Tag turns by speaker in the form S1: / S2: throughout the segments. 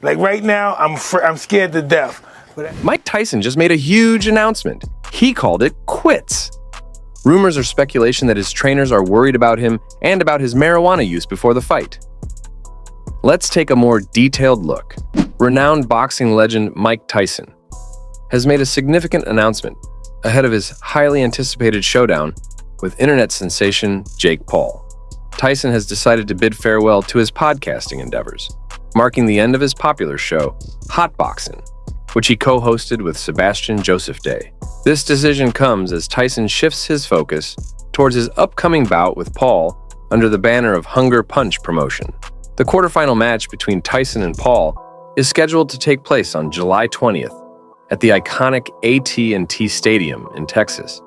S1: Like right now, I'm scared to death.
S2: Mike Tyson just made a huge announcement. He called it quits. Rumors or speculation that his trainers are worried about him and about his marijuana use before the fight. Let's take a more detailed look. Renowned boxing legend Mike Tyson has made a significant announcement ahead of his highly anticipated showdown with internet sensation Jake Paul. Tyson has decided to bid farewell to his podcasting endeavors, marking the end of his popular show, Hot Boxing, which he co-hosted with Sebastian Joseph Day. This decision comes as Tyson shifts his focus towards his upcoming bout with Paul under the banner of Hunger Punch promotion. The quarterfinal match between Tyson and Paul is scheduled to take place on July 20th at the iconic AT&T Stadium in Texas,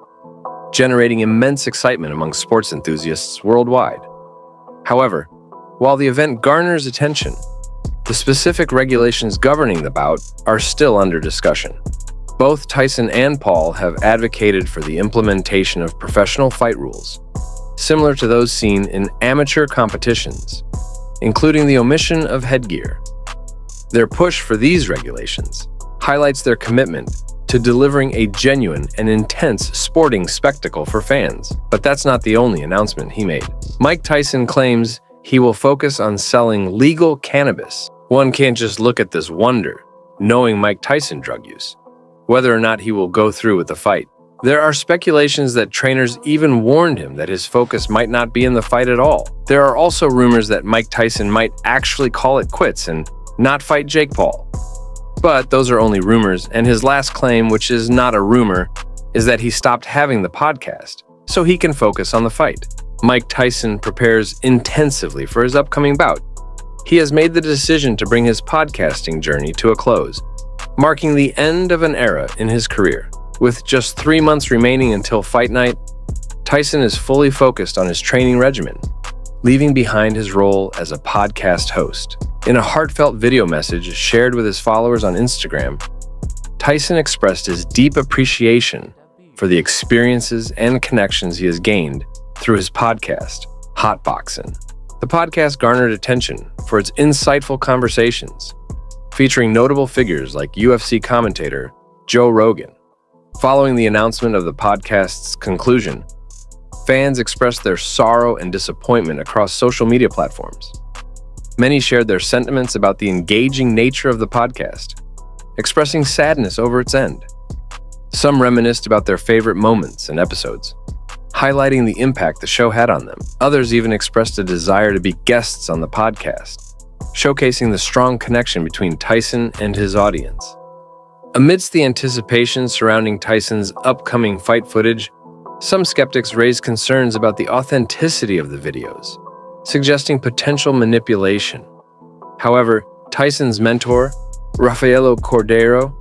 S2: generating immense excitement among sports enthusiasts worldwide. However, while the event garners attention, the specific regulations governing the bout are still under discussion. Both Tyson and Paul have advocated for the implementation of professional fight rules, similar to those seen in amateur competitions, including the omission of headgear. Their push for these regulations highlights their commitment to delivering a genuine and intense sporting spectacle for fans. But that's not the only announcement he made. Mike Tyson claims he will focus on selling legal cannabis. One can't just look at this wonder, knowing Mike Tyson drug use, whether or not he will go through with the fight. There are speculations that trainers even warned him that his focus might not be in the fight at all. There are also rumors that Mike Tyson might actually call it quits and not fight Jake Paul. But those are only rumors, and his last claim, which is not a rumor, is that he stopped having the podcast so he can focus on the fight. Mike Tyson prepares intensively for his upcoming bout. He has made the decision to bring his podcasting journey to a close, marking the end of an era in his career. With just 3 months remaining until fight night, Tyson is fully focused on his training regimen, leaving behind his role as a podcast host. In a heartfelt video message shared with his followers on Instagram, Tyson expressed his deep appreciation for the experiences and connections he has gained through his podcast, Hot Boxing. The podcast garnered attention for its insightful conversations, featuring notable figures like UFC commentator Joe Rogan. Following the announcement of the podcast's conclusion, fans expressed their sorrow and disappointment across social media platforms. Many shared their sentiments about the engaging nature of the podcast, expressing sadness over its end. Some reminisced about their favorite moments and episodes, highlighting the impact the show had on them. Others even expressed a desire to be guests on the podcast, showcasing the strong connection between Tyson and his audience. Amidst the anticipation surrounding Tyson's upcoming fight footage, some skeptics raised concerns about the authenticity of the videos, suggesting potential manipulation. However, Tyson's mentor, Rafael Cordero,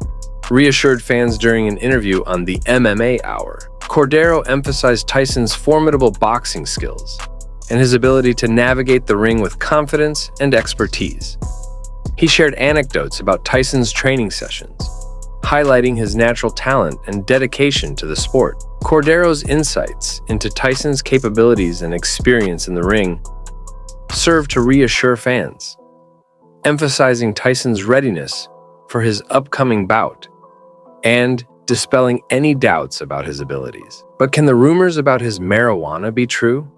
S2: reassured fans during an interview on the MMA Hour. Cordero emphasized Tyson's formidable boxing skills and his ability to navigate the ring with confidence and expertise. He shared anecdotes about Tyson's training sessions, highlighting his natural talent and dedication to the sport. Cordero's insights into Tyson's capabilities and experience in the ring served to reassure fans, emphasizing Tyson's readiness for his upcoming bout and dispelling any doubts about his abilities. But can the rumors about his marijuana be true?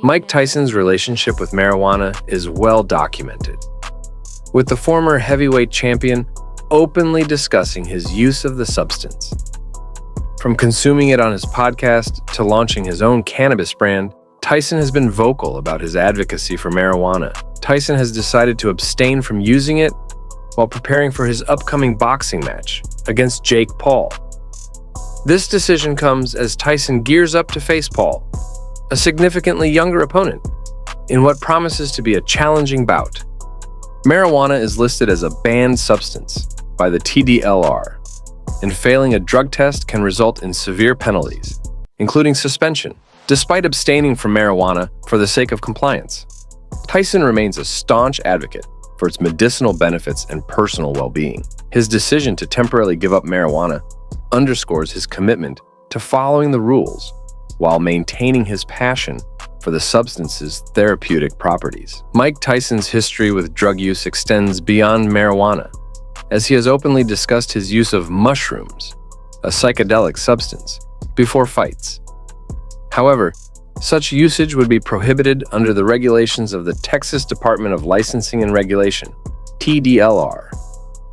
S2: Mike Tyson's relationship with marijuana is well documented, with the former heavyweight champion openly discussing his use of the substance. From consuming it on his podcast to launching his own cannabis brand, Tyson has been vocal about his advocacy for marijuana. Tyson has decided to abstain from using it while preparing for his upcoming boxing match against Jake Paul. This decision comes as Tyson gears up to face Paul, a significantly younger opponent, in what promises to be a challenging bout. Marijuana is listed as a banned substance by the TDLR, and failing a drug test can result in severe penalties, including suspension. Despite abstaining from marijuana for the sake of compliance, Tyson remains a staunch advocate for its medicinal benefits and personal well-being. His decision to temporarily give up marijuana underscores his commitment to following the rules while maintaining his passion for the substance's therapeutic properties. Mike Tyson's history with drug use extends beyond marijuana, as he has openly discussed his use of mushrooms, a psychedelic substance, before fights. However, such usage would be prohibited under the regulations of the Texas Department of Licensing and Regulation, TDLR,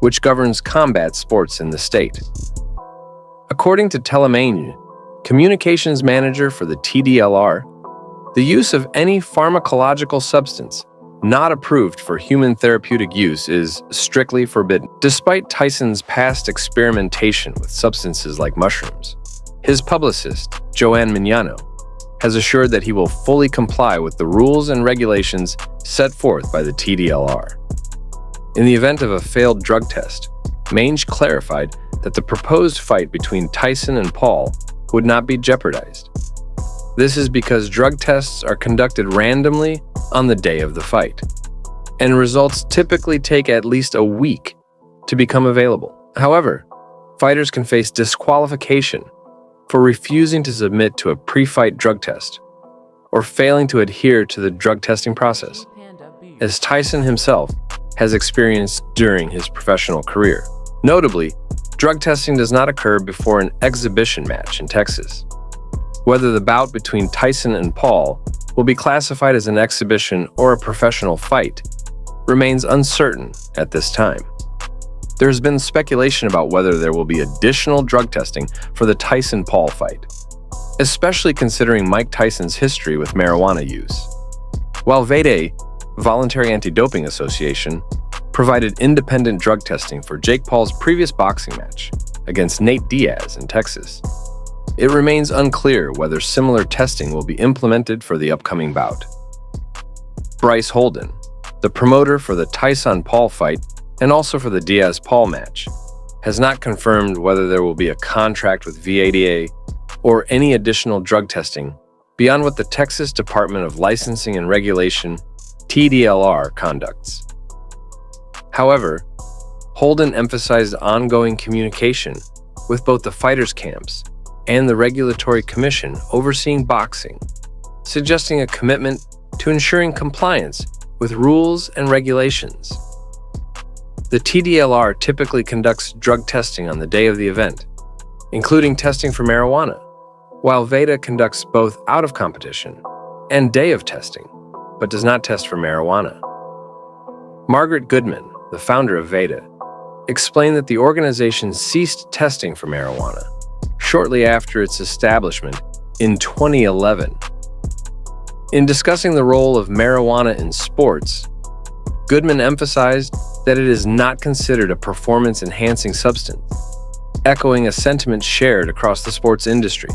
S2: which governs combat sports in the state. According to Telemagne, communications manager for the TDLR, the use of any pharmacological substance not approved for human therapeutic use is strictly forbidden. Despite Tyson's past experimentation with substances like mushrooms, his publicist, Joanne Mignano, has assured that he will fully comply with the rules and regulations set forth by the TDLR. In the event of a failed drug test, Mange clarified that the proposed fight between Tyson and Paul would not be jeopardized. This is because drug tests are conducted randomly on the day of the fight, and results typically take at least a week to become available. However, fighters can face disqualification for refusing to submit to a pre-fight drug test or failing to adhere to the drug testing process, as Tyson himself has experienced during his professional career. Notably, drug testing does not occur before an exhibition match in Texas. Whether the bout between Tyson and Paul will be classified as an exhibition or a professional fight remains uncertain at this time. There has been speculation about whether there will be additional drug testing for the Tyson-Paul fight, especially considering Mike Tyson's history with marijuana use. While VADA, Voluntary Anti-Doping Association, provided independent drug testing for Jake Paul's previous boxing match against Nate Diaz in Texas, it remains unclear whether similar testing will be implemented for the upcoming bout. Bryce Holden, the promoter for the Tyson-Paul fight and also for the Diaz-Paul match, has not confirmed whether there will be a contract with VADA or any additional drug testing beyond what the Texas Department of Licensing and Regulation, TDLR, conducts. However, Holden emphasized ongoing communication with both the fighters' camps and the Regulatory Commission overseeing boxing, suggesting a commitment to ensuring compliance with rules and regulations. The TDLR typically conducts drug testing on the day of the event, including testing for marijuana, while VADA conducts both out of competition and day of testing, but does not test for marijuana. Margaret Goodman, the founder of VADA, explained that the organization ceased testing for marijuana shortly after its establishment in 2011. In discussing the role of marijuana in sports, Goodman emphasized that it is not considered a performance-enhancing substance, echoing a sentiment shared across the sports industry.